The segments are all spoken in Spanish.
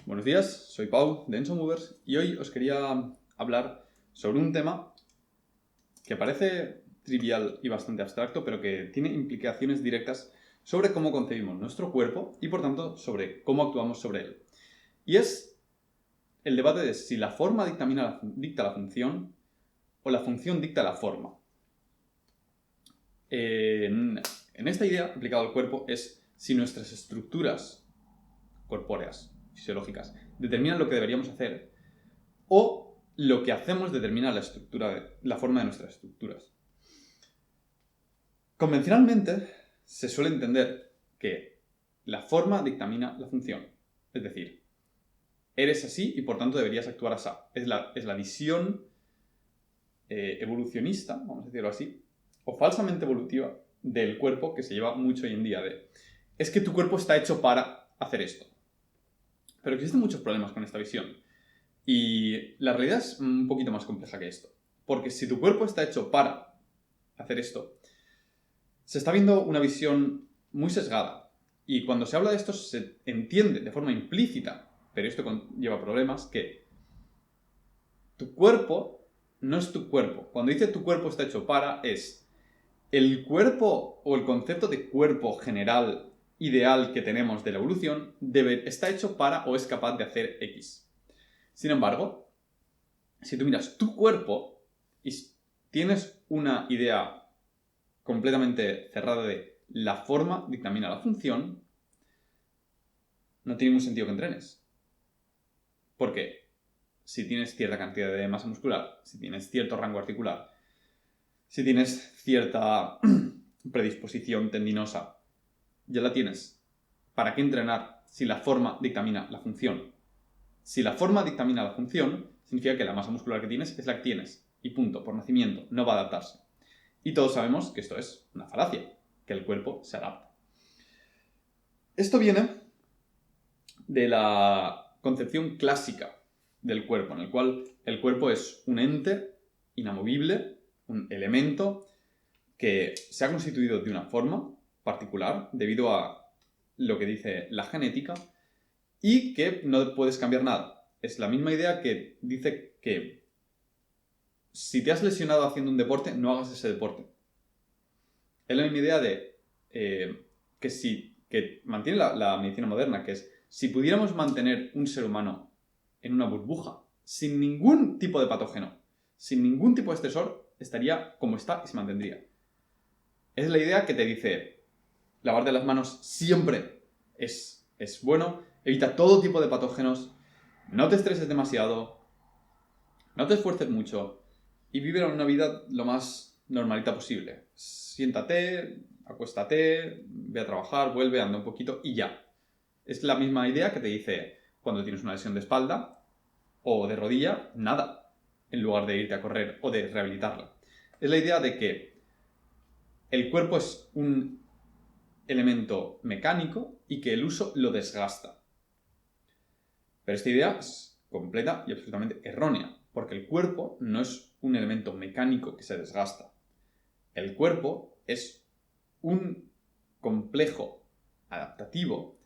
Buenos días, soy Pau de Enso Movers y hoy os quería hablar sobre un tema que parece trivial y bastante abstracto, pero que tiene implicaciones directas sobre cómo concebimos nuestro cuerpo y por tanto sobre cómo actuamos sobre él. Y es el debate de si la forma dicta la función o la función dicta la forma. En esta idea, aplicada al cuerpo, es si nuestras estructuras corpóreas, fisiológicas, determinan lo que deberíamos hacer o lo que hacemos determina la forma de nuestras estructuras. Convencionalmente se suele entender que la forma dictamina la función. Es decir, eres así y por tanto deberías actuar así. Es la visión evolucionista, vamos a decirlo así, o falsamente evolutiva del cuerpo que se lleva mucho hoy en día es que tu cuerpo está hecho para hacer esto. Pero existen muchos problemas con esta visión. Y la realidad es un poquito más compleja que esto. Porque si tu cuerpo está hecho para hacer esto, se está viendo una visión muy sesgada. Y cuando se habla de esto se entiende de forma implícita, pero esto lleva problemas, que tu cuerpo no es tu cuerpo. Cuando dice tu cuerpo está hecho para, es el cuerpo o el concepto de cuerpo general ideal que tenemos de la evolución está hecho para o es capaz de hacer X. Sin embargo, si tú miras tu cuerpo y tienes una idea completamente cerrada de la forma dictamina la función, no tiene ningún sentido que entrenes. ¿Por qué? Si tienes cierta cantidad de masa muscular, si tienes cierto rango articular, si tienes cierta predisposición tendinosa, ya la tienes. ¿Para qué entrenar si la forma dictamina la función? Si la forma dictamina la función, significa que la masa muscular que tienes es la que tienes. Y punto, por nacimiento, no va a adaptarse. Y todos sabemos que esto es una falacia, que el cuerpo se adapta. Esto viene de la concepción clásica del cuerpo, en el cual el cuerpo es un ente inamovible, un elemento que se ha constituido de una forma particular debido a lo que dice la genética y que no puedes cambiar nada. Es la misma idea que dice que si te has lesionado haciendo un deporte, no hagas ese deporte. Es la misma idea de que mantiene la medicina moderna, que es si pudiéramos mantener un ser humano en una burbuja, sin ningún tipo de patógeno, sin ningún tipo de estresor, estaría como está y se mantendría. Es la idea que te dice, lavarte las manos siempre es bueno, evita todo tipo de patógenos, no te estreses demasiado, no te esfuerces mucho y vive una vida lo más normalita posible. Siéntate, acuéstate, ve a trabajar, vuelve, anda un poquito y ya. Es la misma idea que te dice cuando tienes una lesión de espalda o de rodilla, nada, en lugar de irte a correr o de rehabilitarla. Es la idea de que el cuerpo es un elemento mecánico y que el uso lo desgasta. Pero esta idea es completa y absolutamente errónea, porque el cuerpo no es un elemento mecánico que se desgasta. El cuerpo es un complejo adaptativo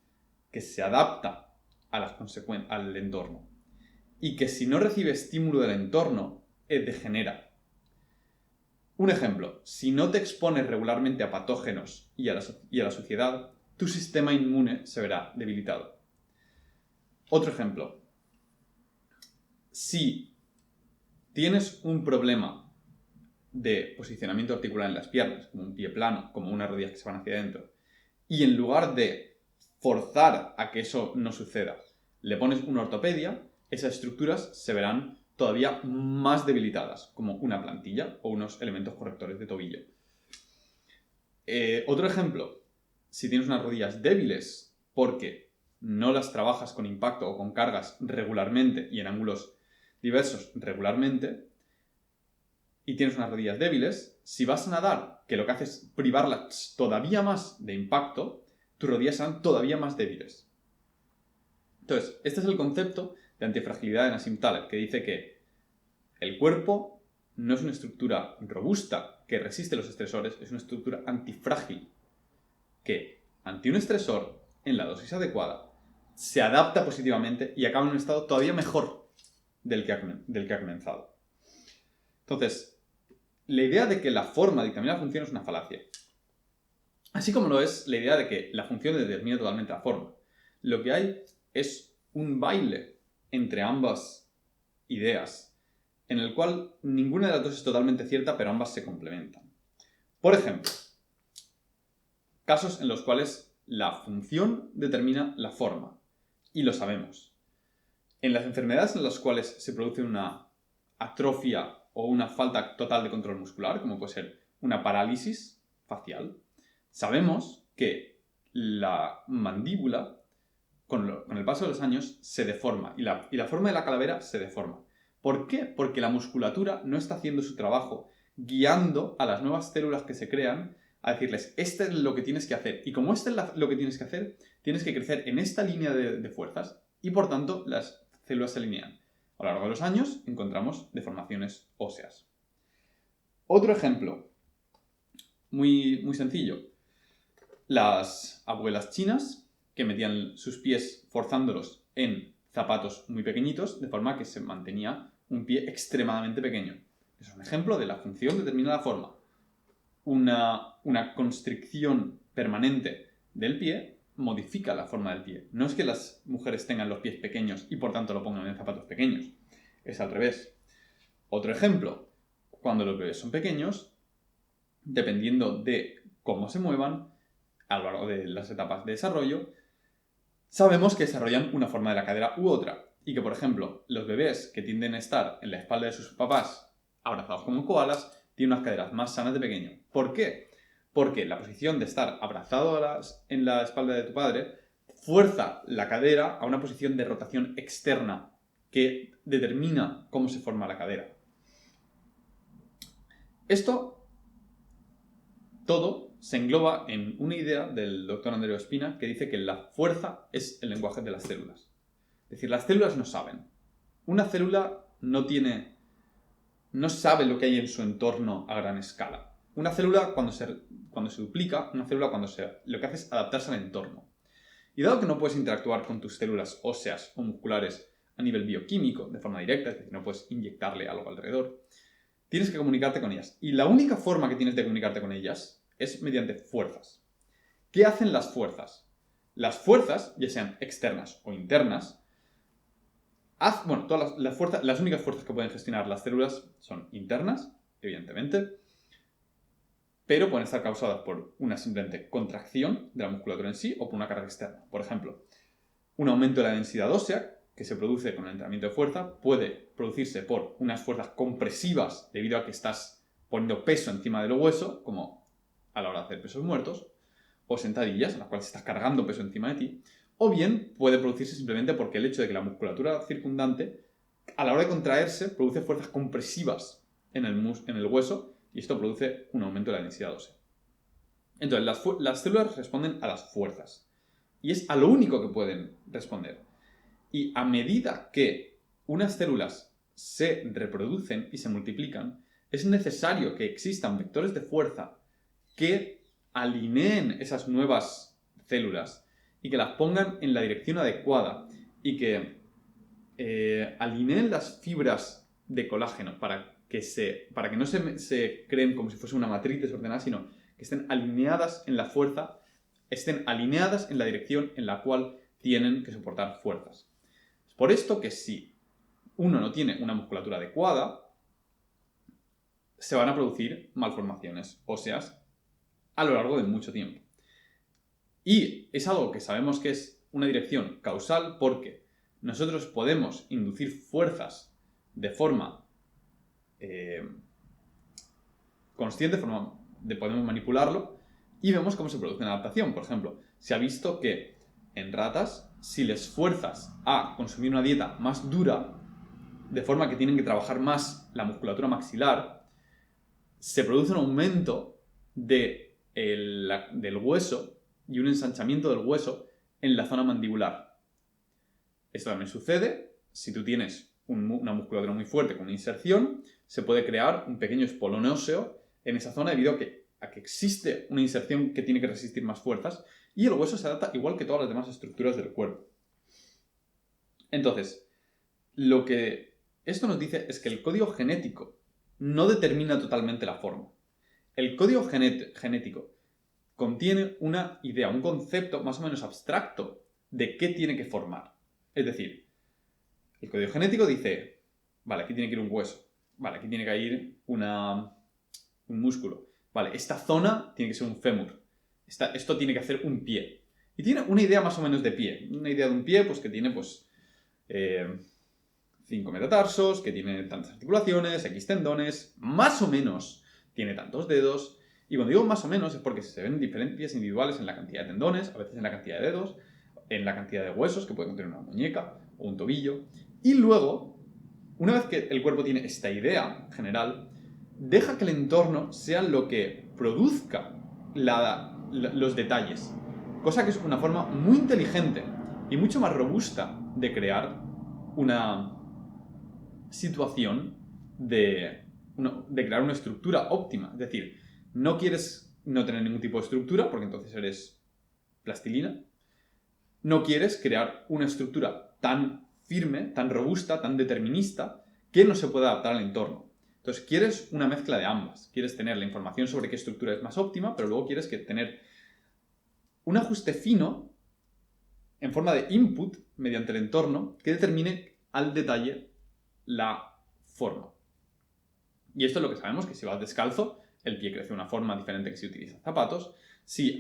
que se adapta al entorno y que si no recibe estímulo del entorno, degenera. Un ejemplo, si no te expones regularmente a patógenos y a la suciedad, tu sistema inmune se verá debilitado. Otro ejemplo, si tienes un problema de posicionamiento articular en las piernas, como un pie plano, como unas rodillas que se van hacia adentro, y en lugar de forzar a que eso no suceda, le pones una ortopedia, esas estructuras se verán todavía más debilitadas, como una plantilla o unos elementos correctores de tobillo. Otro ejemplo, si tienes unas rodillas débiles porque no las trabajas con impacto o con cargas regularmente y en ángulos diversos regularmente, y tienes unas rodillas débiles, si vas a nadar, que lo que hace es privarlas todavía más de impacto, tus rodillas serán todavía más débiles. Entonces, este es el concepto de antifragilidad de Nassim Taleb, que dice que el cuerpo no es una estructura robusta que resiste los estresores, es una estructura antifrágil que, ante un estresor, en la dosis adecuada, se adapta positivamente y acaba en un estado todavía mejor del que ha comenzado. Entonces, la idea de que la forma dictamina la función es una falacia. Así como lo es la idea de que la función determina totalmente la forma. Lo que hay es un baile entre ambas ideas, en el cual ninguna de las dos es totalmente cierta, pero ambas se complementan. Por ejemplo, casos en los cuales la función determina la forma, y lo sabemos. En las enfermedades en las cuales se produce una atrofia o una falta total de control muscular, como puede ser una parálisis facial, sabemos que la mandíbula, con el paso de los años, se deforma y la forma de la calavera se deforma. ¿Por qué? Porque la musculatura no está haciendo su trabajo guiando a las nuevas células que se crean a decirles, esto es lo que tienes que hacer. Y como esto es lo que tienes que hacer, tienes que crecer en esta línea de fuerzas y por tanto las células se alinean. A lo largo de los años encontramos deformaciones óseas. Otro ejemplo, muy, muy sencillo. Las abuelas chinas que metían sus pies forzándolos en zapatos muy pequeñitos, de forma que se mantenía un pie extremadamente pequeño. Es un ejemplo de la función determina la forma. Una constricción permanente del pie modifica la forma del pie. No es que las mujeres tengan los pies pequeños y por tanto lo pongan en zapatos pequeños. Es al revés. Otro ejemplo. Cuando los bebés son pequeños, dependiendo de cómo se muevan a lo largo de las etapas de desarrollo, sabemos que desarrollan una forma de la cadera u otra. Y que, por ejemplo, los bebés que tienden a estar en la espalda de sus papás abrazados como koalas tienen unas caderas más sanas de pequeño. ¿Por qué? Porque la posición de estar abrazado en la espalda de tu padre fuerza la cadera a una posición de rotación externa que determina cómo se forma la cadera. Esto todo se engloba en una idea del doctor Andreu Espina que dice que la fuerza es el lenguaje de las células. Es decir, las células no saben. Una célula no sabe lo que hay en su entorno a gran escala. Una célula cuando se duplica, lo que hace es adaptarse al entorno. Y dado que no puedes interactuar con tus células óseas o musculares a nivel bioquímico de forma directa, es decir, no puedes inyectarle algo alrededor, tienes que comunicarte con ellas. Y la única forma que tienes de comunicarte con ellas es mediante fuerzas. ¿Qué hacen las fuerzas? Las fuerzas, ya sean externas o internas, todas las únicas fuerzas que pueden gestionar las células son internas, evidentemente, pero pueden estar causadas por una simplemente contracción de la musculatura en sí o por una carga externa. Por ejemplo, un aumento de la densidad ósea que se produce con el entrenamiento de fuerza puede producirse por unas fuerzas compresivas debido a que estás poniendo peso encima del hueso, como a la hora de hacer pesos muertos, o sentadillas en las cuales estás cargando peso encima de ti, o bien puede producirse simplemente porque el hecho de que la musculatura circundante, a la hora de contraerse, produce fuerzas compresivas en el hueso y esto produce un aumento de la densidad ósea. Entonces, las células responden a las fuerzas y es a lo único que pueden responder. Y a medida que unas células se reproducen y se multiplican, es necesario que existan vectores de fuerza que alineen esas nuevas células y que las pongan en la dirección adecuada y que alineen las fibras de colágeno para que no se creen como si fuese una matriz desordenada, sino que estén alineadas en la fuerza, estén alineadas en la dirección en la cual tienen que soportar fuerzas. Es por esto que si uno no tiene una musculatura adecuada, se van a producir malformaciones óseas a lo largo de mucho tiempo. Y es algo que sabemos que es una dirección causal porque nosotros podemos inducir fuerzas de forma consciente, podemos manipularlo y vemos cómo se produce una adaptación. Por ejemplo, se ha visto que en ratas, si les fuerzas a consumir una dieta más dura, de forma que tienen que trabajar más la musculatura maxilar, se produce un aumento del hueso y un ensanchamiento del hueso en la zona mandibular. Esto también sucede si tú tienes una musculatura muy fuerte con una inserción, se puede crear un pequeño espolón óseo en esa zona debido a que existe una inserción que tiene que resistir más fuerzas y el hueso se adapta igual que todas las demás estructuras del cuerpo. Entonces, lo que esto nos dice es que el código genético no determina totalmente la forma. El código genético contiene una idea, un concepto más o menos abstracto de qué tiene que formar. Es decir, el código genético dice, vale, aquí tiene que ir un hueso, vale, aquí tiene que ir un músculo, vale, esta zona tiene que ser un fémur, esto tiene que hacer un pie. Y tiene una idea más o menos de pie. Una idea de un pie, pues que tiene, 5 metatarsos, que tiene tantas articulaciones, X tendones, más o menos tiene tantos dedos. Y cuando digo más o menos es porque se ven diferencias individuales en la cantidad de tendones, a veces en la cantidad de dedos, en la cantidad de huesos que puede contener una muñeca o un tobillo. Y luego, una vez que el cuerpo tiene esta idea general, deja que el entorno sea lo que produzca los detalles. Cosa que es una forma muy inteligente y mucho más robusta de crear una situación de crear una estructura óptima. Es decir, no quieres no tener ningún tipo de estructura porque entonces eres plastilina. No quieres crear una estructura tan firme, tan robusta, tan determinista que no se pueda adaptar al entorno. Entonces quieres una mezcla de ambas. Quieres tener la información sobre qué estructura es más óptima, pero luego quieres tener un ajuste fino en forma de input mediante el entorno que determine al detalle la forma. Y esto es lo que sabemos, que si vas descalzo, el pie crece de una forma diferente que si utilizas zapatos. Si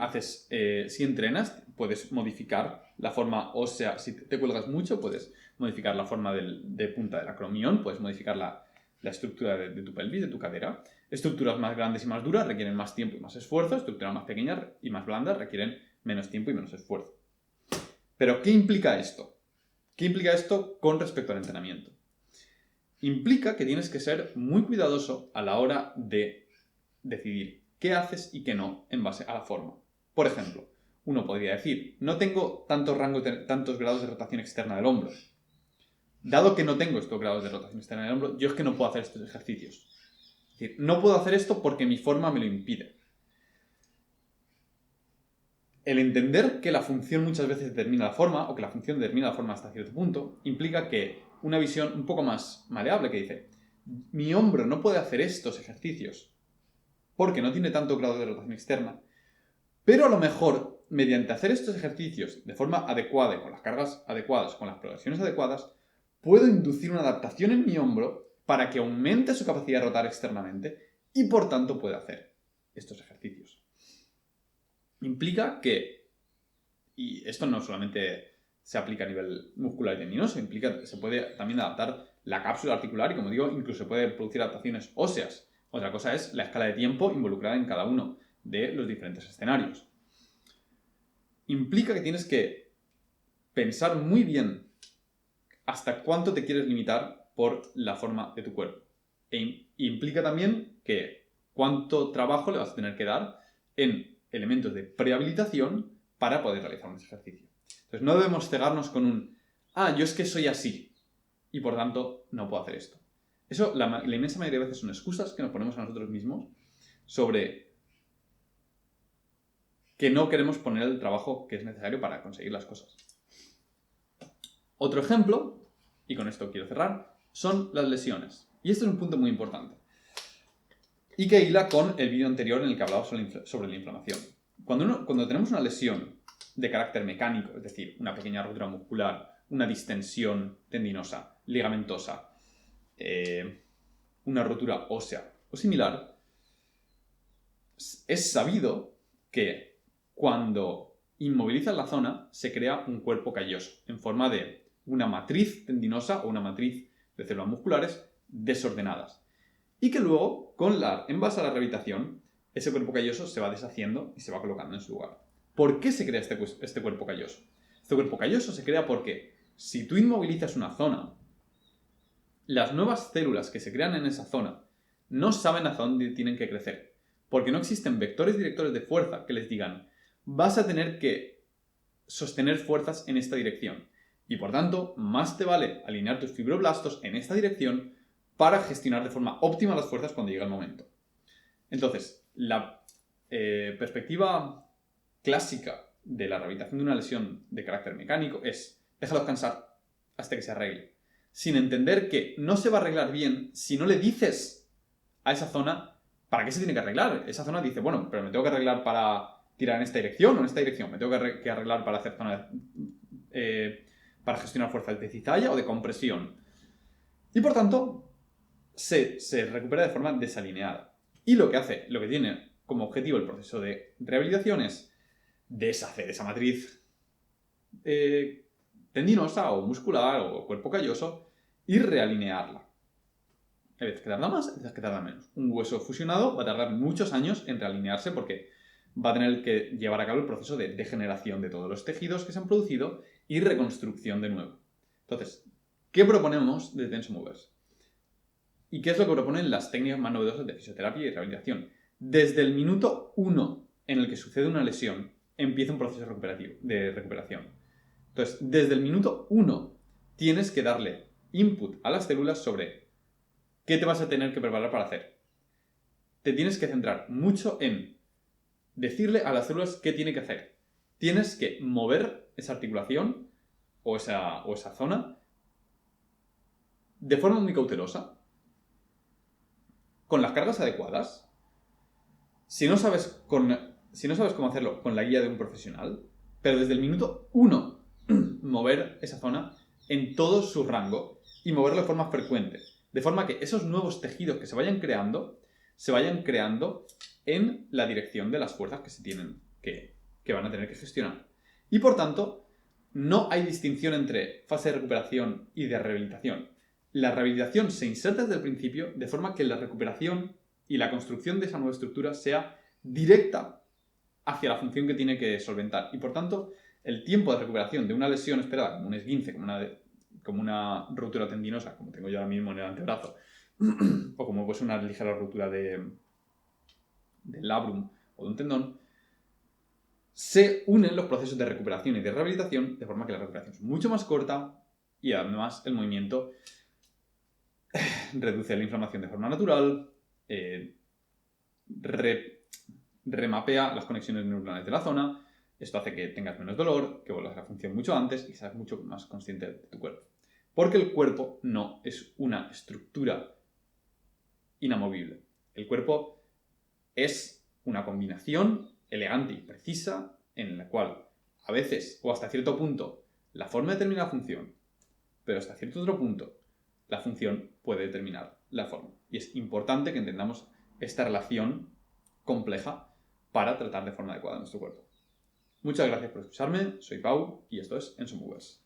entrenas, puedes modificar la forma ósea. Si te cuelgas mucho, puedes modificar la forma de punta del acromión, puedes modificar la estructura de tu pelvis, de tu cadera. Estructuras más grandes y más duras requieren más tiempo y más esfuerzo. Estructuras más pequeñas y más blandas requieren menos tiempo y menos esfuerzo. Pero, ¿qué implica esto? ¿Qué implica esto con respecto al entrenamiento? Implica que tienes que ser muy cuidadoso a la hora de decidir qué haces y qué no en base a la forma. Por ejemplo, uno podría decir, no tengo tantos grados de rotación externa del hombro. Dado que no tengo estos grados de rotación externa del hombro, yo es que no puedo hacer estos ejercicios. Es decir, no puedo hacer esto porque mi forma me lo impide. El entender que la función muchas veces determina la forma, o que la función determina la forma hasta cierto punto, implica que una visión un poco más maleable que dice, mi hombro no puede hacer estos ejercicios porque no tiene tanto grado de rotación externa, pero a lo mejor, mediante hacer estos ejercicios de forma adecuada, con las cargas adecuadas, con las progresiones adecuadas, puedo inducir una adaptación en mi hombro para que aumente su capacidad de rotar externamente y por tanto pueda hacer estos ejercicios. Implica que, y esto no solamente se aplica a nivel muscular y tendinoso, implica que se puede también adaptar la cápsula articular y, como digo, incluso se puede producir adaptaciones óseas. Otra cosa es la escala de tiempo involucrada en cada uno de los diferentes escenarios. Implica que tienes que pensar muy bien hasta cuánto te quieres limitar por la forma de tu cuerpo. E implica también que cuánto trabajo le vas a tener que dar en elementos de prehabilitación para poder realizar un ejercicio. Entonces no debemos cegarnos con yo es que soy así y por tanto no puedo hacer esto. Eso, la inmensa mayoría de veces son excusas que nos ponemos a nosotros mismos sobre que no queremos poner el trabajo que es necesario para conseguir las cosas. Otro ejemplo, y con esto quiero cerrar, son las lesiones. Y este es un punto muy importante. Y que hila con el vídeo anterior en el que hablaba sobre la inflamación. Cuando tenemos una lesión de carácter mecánico, es decir, una pequeña rotura muscular, una distensión tendinosa, ligamentosa, una rotura ósea o similar, es sabido que cuando inmovilizas la zona se crea un cuerpo calloso en forma de una matriz tendinosa o una matriz de células musculares desordenadas. Y que luego, en base a la rehabilitación, ese cuerpo calloso se va deshaciendo y se va colocando en su lugar. ¿Por qué se crea este cuerpo calloso? Este cuerpo calloso se crea porque si tú inmovilizas una zona, las nuevas células que se crean en esa zona no saben hacia dónde tienen que crecer, porque no existen vectores directores de fuerza que les digan vas a tener que sostener fuerzas en esta dirección. Y por tanto, más te vale alinear tus fibroblastos en esta dirección para gestionar de forma óptima las fuerzas cuando llega el momento. Entonces, la perspectiva clásica de la rehabilitación de una lesión de carácter mecánico es déjalo descansar, hasta que se arregle. Sin entender que no se va a arreglar bien si no le dices a esa zona para qué se tiene que arreglar. Esa zona dice, bueno, pero me tengo que arreglar para tirar en esta dirección o en esta dirección. Me tengo que arreglar para hacer zona para gestionar fuerzas de cizalla o de compresión. Y por tanto, se recupera de forma desalineada. Y lo que tiene como objetivo el proceso de rehabilitación es deshacer esa matriz tendinosa o muscular o cuerpo calloso y realinearla. Hay veces que tarda más, hay veces que tarda menos. Un hueso fusionado va a tardar muchos años en realinearse porque va a tener que llevar a cabo el proceso de degeneración de todos los tejidos que se han producido y reconstrucción de nuevo. Entonces, ¿qué proponemos de Tension Movers? ¿Y qué es lo que proponen las técnicas más novedosas de fisioterapia y rehabilitación? Desde el minuto 1 en el que sucede una lesión, empieza un proceso de recuperación. Entonces, desde el minuto 1 tienes que darle input a las células sobre qué te vas a tener que preparar para hacer. Te tienes que centrar mucho en decirle a las células qué tiene que hacer. Tienes que mover esa articulación o esa zona de forma muy cautelosa, con las cargas adecuadas. Si no sabes cómo hacerlo, con la guía de un profesional, pero desde el minuto 1 mover esa zona en todo su rango y moverlo de forma frecuente. De forma que esos nuevos tejidos que se vayan creando en la dirección de las fuerzas que se tienen que van a tener que gestionar. Y por tanto, no hay distinción entre fase de recuperación y de rehabilitación. La rehabilitación se inserta desde el principio de forma que la recuperación y la construcción de esa nueva estructura sea directa hacia la función que tiene que solventar. Y por tanto, el tiempo de recuperación de una lesión esperada, como un esguince, como una ruptura tendinosa, como tengo yo ahora mismo en el antebrazo, o como pues una ligera ruptura del labrum o de un tendón, se unen los procesos de recuperación y de rehabilitación de forma que la recuperación es mucho más corta y además el movimiento reduce la inflamación de forma natural, remapea las conexiones neuronales de la zona. Esto hace que tengas menos dolor, que vuelvas a la función mucho antes y seas mucho más consciente de tu cuerpo. Porque el cuerpo no es una estructura inamovible. El cuerpo es una combinación elegante y precisa en la cual a veces o hasta cierto punto la forma determina la función, pero hasta cierto otro punto la función puede determinar la forma. Y es importante que entendamos esta relación compleja para tratar de forma adecuada nuestro cuerpo. Muchas gracias por escucharme, soy Pau y esto es Enso Movers.